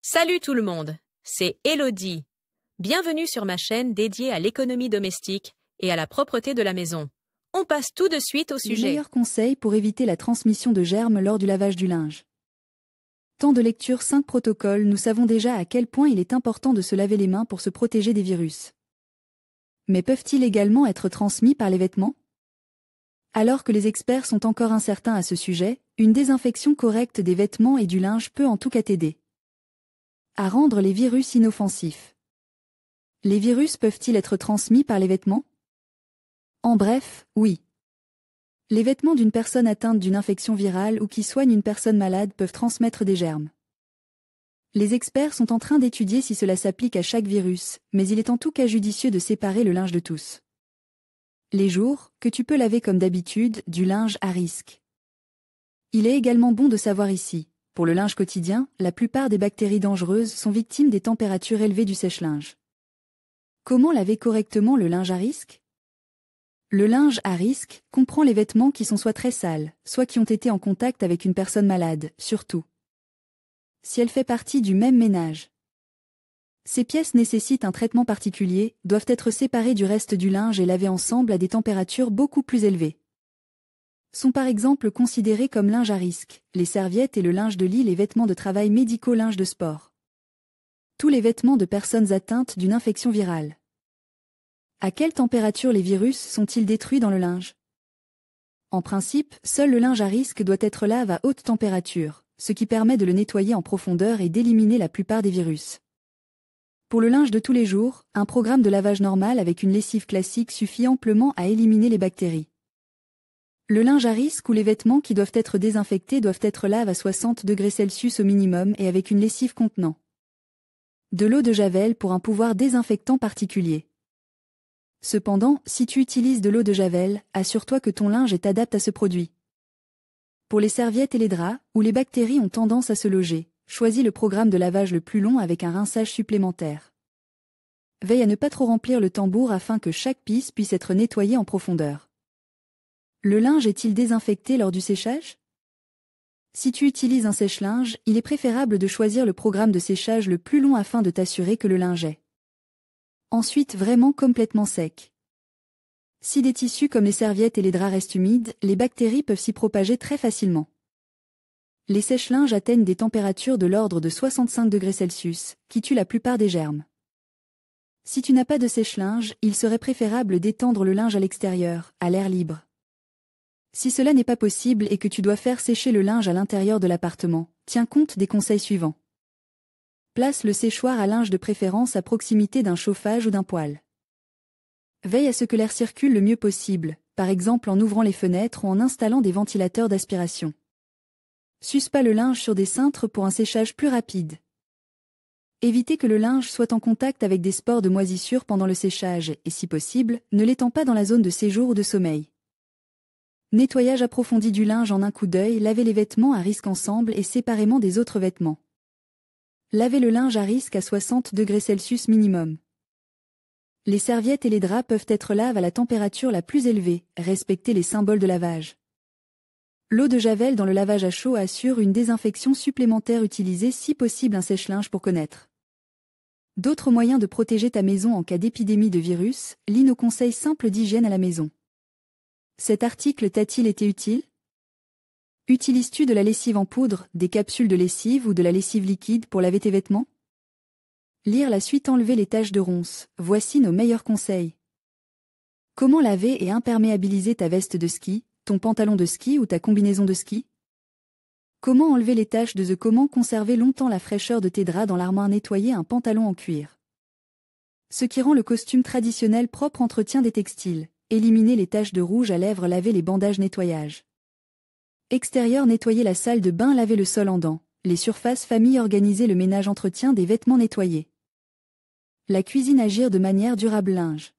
Salut tout le monde, c'est Elodie. Bienvenue sur ma chaîne dédiée à l'économie domestique et à la propreté de la maison. On passe tout de suite au Les sujet. meilleurs conseils pour éviter la transmission de germes lors du lavage du linge. Tant de lectures 5 protocoles, nous savons déjà à quel point il est important de se laver les mains pour se protéger des virus. Mais peuvent-ils également être transmis par les vêtements? Alors que les experts sont encore incertains à ce sujet, une désinfection correcte des vêtements et du linge peut en tout cas t'aider à rendre les virus inoffensifs. Les virus peuvent-ils être transmis par les vêtements? En bref, oui. Les vêtements d'une personne atteinte d'une infection virale ou qui soigne une personne malade peuvent transmettre des germes. Les experts sont en train d'étudier si cela s'applique à chaque virus, mais il est en tout cas judicieux de séparer le linge de tous. Les jours, que tu peux laver comme d'habitude, du linge à risque. Il est également bon de savoir ici, pour le linge quotidien, la plupart des bactéries dangereuses sont victimes des températures élevées du sèche-linge. Comment laver correctement le linge à risque? Le linge à risque comprend les vêtements qui sont soit très sales, soit qui ont été en contact avec une personne malade, surtout si elle fait partie du même ménage. Ces pièces nécessitent un traitement particulier, doivent être séparées du reste du linge et lavées ensemble à des températures beaucoup plus élevées. Sont par exemple considérés comme linge à risque, les serviettes et le linge de lit, les vêtements de travail médicaux, linge de sport. Tous les vêtements de personnes atteintes d'une infection virale. À quelle température les virus sont-ils détruits dans le linge? En principe, seul le linge à risque doit être lavé à haute température, ce qui permet de le nettoyer en profondeur et d'éliminer la plupart des virus. Pour le linge de tous les jours, un programme de lavage normal avec une lessive classique suffit amplement à éliminer les bactéries. Le linge à risque ou les vêtements qui doivent être désinfectés doivent être lavés à 60 degrés Celsius au minimum et avec une lessive contenant de l'eau de Javel pour un pouvoir désinfectant particulier. Cependant, si tu utilises de l'eau de Javel, assure-toi que ton linge est adapté à ce produit. Pour les serviettes et les draps, où les bactéries ont tendance à se loger, choisis le programme de lavage le plus long avec un rinçage supplémentaire. Veille à ne pas trop remplir le tambour afin que chaque pisse puisse être nettoyée en profondeur. Le linge est-il désinfecté lors du séchage? Si tu utilises un sèche-linge, il est préférable de choisir le programme de séchage le plus long afin de t'assurer que le linge est ensuite vraiment complètement sec. Si des tissus comme les serviettes et les draps restent humides, les bactéries peuvent s'y propager très facilement. Les sèche-linges atteignent des températures de l'ordre de 65 degrés Celsius, qui tuent la plupart des germes. Si tu n'as pas de sèche-linge, il serait préférable d'étendre le linge à l'extérieur, à l'air libre. Si cela n'est pas possible et que tu dois faire sécher le linge à l'intérieur de l'appartement, tiens compte des conseils suivants. Place le séchoir à linge de préférence à proximité d'un chauffage ou d'un poêle. Veille à ce que l'air circule le mieux possible, par exemple en ouvrant les fenêtres ou en installant des ventilateurs d'aspiration. Suce pas le linge sur des cintres pour un séchage plus rapide. Évitez que le linge soit en contact avec des spores de moisissure pendant le séchage et, si possible, ne l'étend pas dans la zone de séjour ou de sommeil. Nettoyage approfondi du linge en un coup d'œil, lavez les vêtements à risque ensemble et séparément des autres vêtements. Lavez le linge à risque à 60 degrés Celsius minimum. Les serviettes et les draps peuvent être lavés à la température la plus élevée, respectez les symboles de lavage. L'eau de Javel dans le lavage à chaud assure une désinfection supplémentaire, utilisez si possible un sèche-linge pour connaître d'autres moyens de protéger ta maison en cas d'épidémie de virus, lis nos conseils simples d'hygiène à la maison. Cet article t'a-t-il été utile? Utilises-tu de la lessive en poudre, des capsules de lessive ou de la lessive liquide pour laver tes vêtements? Lire la suite, enlever les taches de ronces, voici nos meilleurs conseils. Comment laver et imperméabiliser ta veste de ski, ton pantalon de ski ou ta combinaison de ski? Comment enlever les taches de comment conserver longtemps la fraîcheur de tes draps dans l'armoire, nettoyer un pantalon en cuir. Ce qui rend le costume traditionnel propre, entretien des textiles, éliminer les taches de rouge à lèvres, laver les bandages, nettoyage extérieur, nettoyer la salle de bain, laver le sol en dents, les surfaces famille, organiser le ménage, entretien des vêtements, nettoyer la cuisine, agir de manière durable, linge